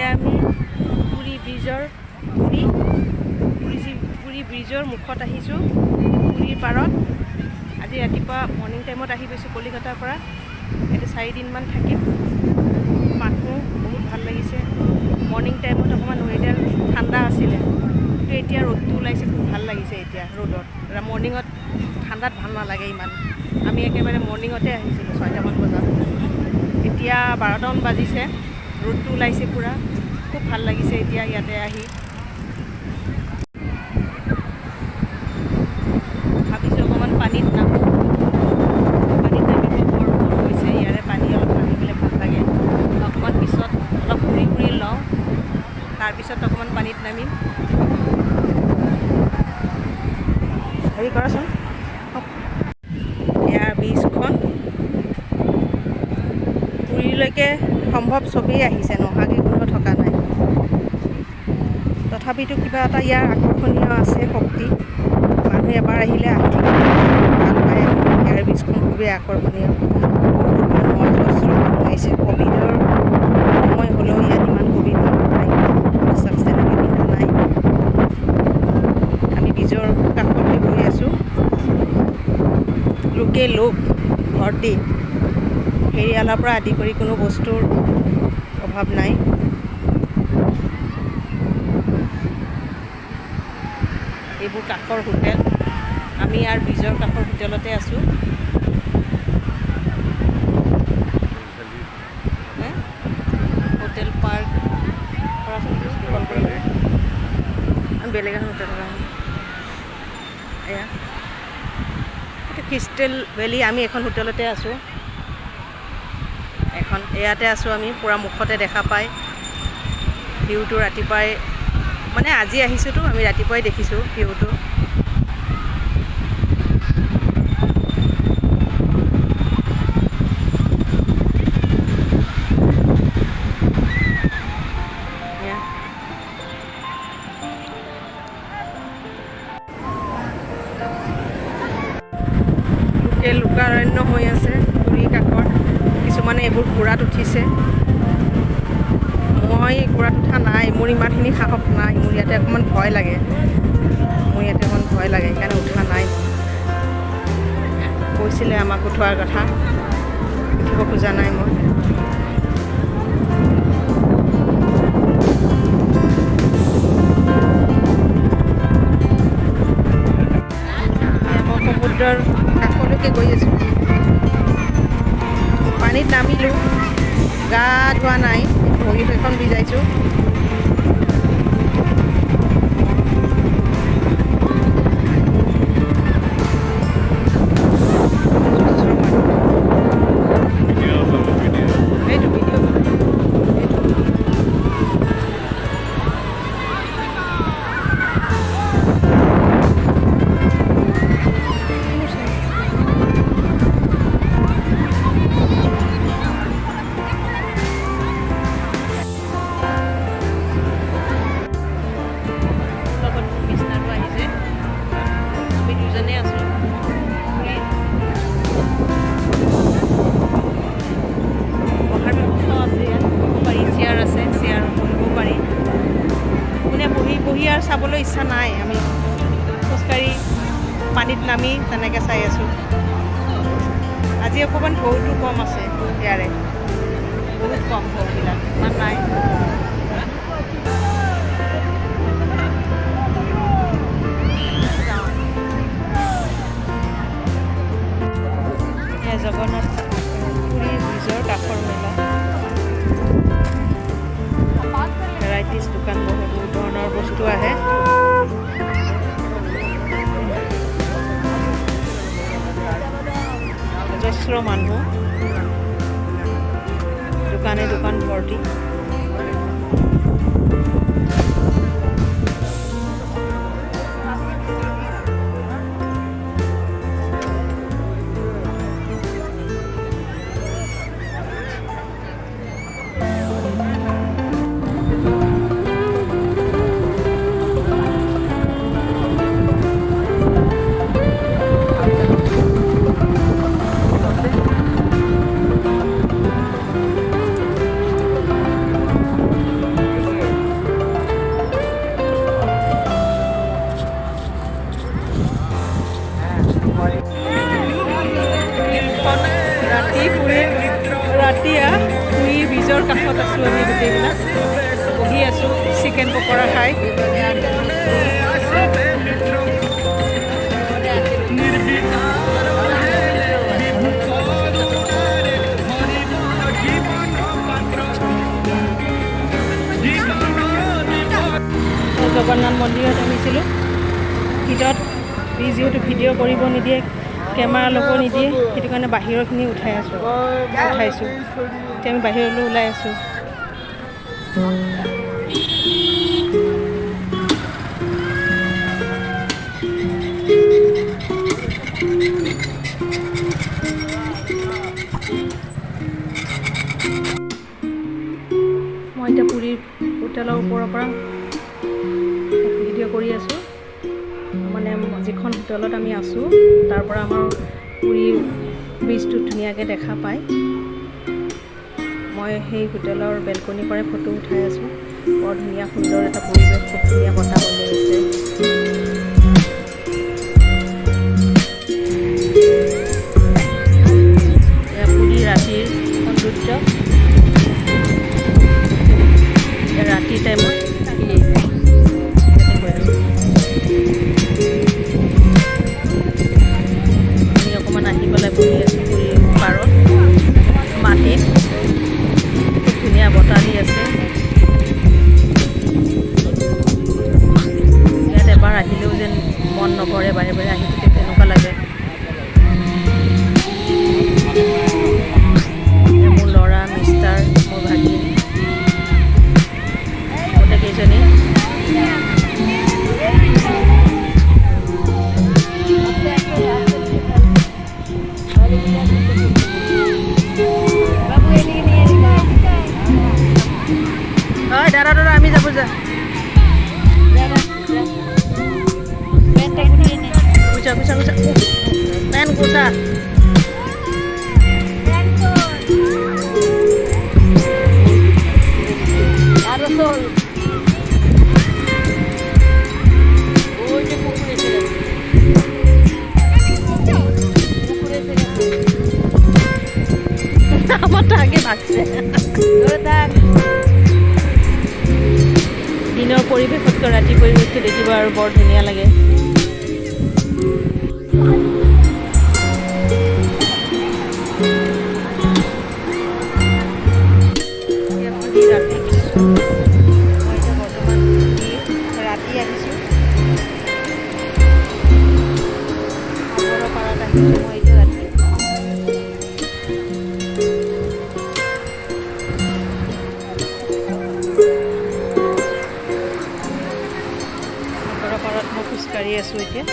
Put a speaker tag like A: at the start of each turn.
A: এতিয়া আমি পুৰী ব্ৰিজৰ মুখত আহিছোঁ, পুৰীৰ পাৰত। আজি ৰাতিপুৱা মৰ্ণিং টাইমত আহি পাইছোঁ কলিকতাৰ পৰা। ইয়াতে 4 দিনমান থাকিম। মানুহ বহুত ভাল লাগিছে। মৰ্ণিং টাইমত অকণমান ৱেডাৰ ঠাণ্ডা আছিলে, কিন্তু এতিয়া ৰ'দটো ওলাইছে, খুব ভাল লাগিছে এতিয়া ৰ'দত। মৰ্ণিঙত ঠাণ্ডাত ভাল নালাগে ইমান। আমি একেবাৰে মৰ্ণিঙতে আহিছিলোঁ 6টামান বজাত। এতিয়া 12টামান বাজিছে, ৰ'দটো ওলাইছে পূৰা, খুব ভাল লাগিছে এতিয়া ইয়াতে আহি। ভাবিছোঁ অকণমান পানীত নামো, পানীত নামিব বৰ মন গৈছে। ইয়াৰে পানী অলপ নামিবলৈ ভাল লাগে। অকণমান পিছত অলপ ফুৰি লওঁ, তাৰপিছত অকণমান পানীত নামিম। হেৰি কৰাচোন, ইয়াৰ ব্ৰিজখন পুৰীলৈকে সম্ভৱ চবেই আহিছে, নহাকৈ কোনো থকা নাই। তথাপিতো কিবা এটা ইয়াৰ আকৰ্ষণীয় আছে শক্তি। মানুহে এবাৰ আহিলে আহি থাকিব ভাল পায়। ইয়াৰ ব্ৰিজখন খুবেই আকৰ্ষণীয়। বহুত মানুহ অজস্ৰ মানুহ আহিছে। ক'ভিডৰ সময় হ'লেও ইয়াত ইমান ক'ভিড মানুহ নাই, মাস্ক তেনেকৈ পিন্ধা নাই। আমি ব্ৰিজৰ কাষতে বহি আছোঁ। লোকে লোক ভৰ্তি, ফেৰিয়ালৰ পৰা আদি কৰি কোনো বস্তুৰ অভাৱ নাই। এইবোৰ কাষৰ হোটেল। আমি ইয়াৰ ব্ৰিজৰ কাষৰ হোটেলতে আছোঁ। হোটেল পাৰ্ক আমি বেলেগ এখন হোটেল এয়া এইটো ক্ৰিষ্টেল ভেলী। আমি এখন হোটেলতে আছোঁ, ইয়াতে আছোঁ আমি। পূৰা মুখতে দেখা পায় ভিউটো। ৰাতিপুৱাই মানে আজি আহিছোঁতো, আমি ৰাতিপুৱাই দেখিছোঁ ভিউটো। লোকাৰণ্য হৈ আছে পুৰীৰ কাষত। কিছুমানে এইবোৰ ঘোঁৰাত উঠিছে। মই ঘোঁৰাত উঠা নাই, মোৰ ইমানখিনি সাহস নাই। মোৰ ইয়াতে অকণমান ভয় লাগে, সেইকাৰণে উঠা নাই। কৈছিলে আমাক উঠোৱাৰ কথা, উঠিব খোজা নাই মই। সমুদ্ৰৰ কাষলৈকে গৈ আছোঁ। পানীত নামিলোঁ, গা ধোৱা নাই, ভৰি এখন ভিজাইছোঁ। চাবলৈ ইচ্ছা নাই। আমি খোজকাঢ়ি পানীত নামি তেনেকৈ চাই আছোঁ। আজি অকণমান ঢৌটো কম আছে ইয়াৰে, বহুত কম ঢৌবিলাক, ইমান নাই। জগন্নাথ পুৰী ব্ৰিজৰ কাষৰ মেলা। ভেৰাইটিজ দোকান বহে, বহুত ধৰণৰ বস্তু আহে। অজস্ৰ মানুহ, দোকানে দোকান ভৰ্তি। পুলৰ কাষত আছোঁ আমি গোটেইবিলাক বহি আছোঁ চিকেন পকৰা খাই। জগন্নাথ মন্দিৰত আহিছিলোঁ ভিতৰত যিহেতু ভিডিঅ' কৰিব নিদিয়ে কেমেৰা ল'ব নিদিয়ে সেইটো কাৰণে বাহিৰৰখিনি উঠাইছোঁ এতিয়া আমি বাহিৰলৈ ওলাই আছোঁ। মই এতিয়া পুৰীৰ হোটেলৰ ওপৰৰ পৰা ভিডিঅ' কৰি আছোঁ মানে যিখন হোটেলত আমি আছোঁ তাৰ পৰা আমাৰ পুৰীৰ ব্ৰিজটো ধুনীয়াকৈ দেখা পায়। মই সেই হোটেলৰ বেলকনিৰ পৰাই ফটো উঠাই আছোঁ। বৰ ধুনীয়া সুন্দৰ এটা পৰিৱেশ, খুব ধুনীয়া বতাহ বলি আছে। এয়া পুৰীৰ ৰাতিৰ সৌন্দৰ্য। ৰাতি টাইমত আমি অকণমান আহি পেলাই বহি আছোঁ পুৰীৰ পাৰত মাটিত, খুব ধুনীয়া বতাহ দি আছে। ইয়াত এবাৰ আহিলেও যেন মন নভৰে, বাৰে বাৰে আহি থাকে তেনেকুৱা লাগে। মোৰ ল'ৰা মিষ্টাৰ, মোৰ ভাগিন, গোটেইকেইজনী দাদা আমি যাব যা গুছা গুছা গুছা মেন গুছা আর চল ওই যে পুকুরে ছিল আমারটা আগে ভাগছে দিনৰ পৰিৱেশতকৈ ৰাতি পৰিৱেশটো দেখিব আৰু বৰ ধুনীয়া লাগে। মই এতিয়া বৰ্তমান ৰাতি আহিছোঁ, সাগৰৰ পাৰত আহিছোঁ মই এতিয়া ৰাতি। পাৰত মই খোজকাঢ়ি আছোঁ এতিয়া।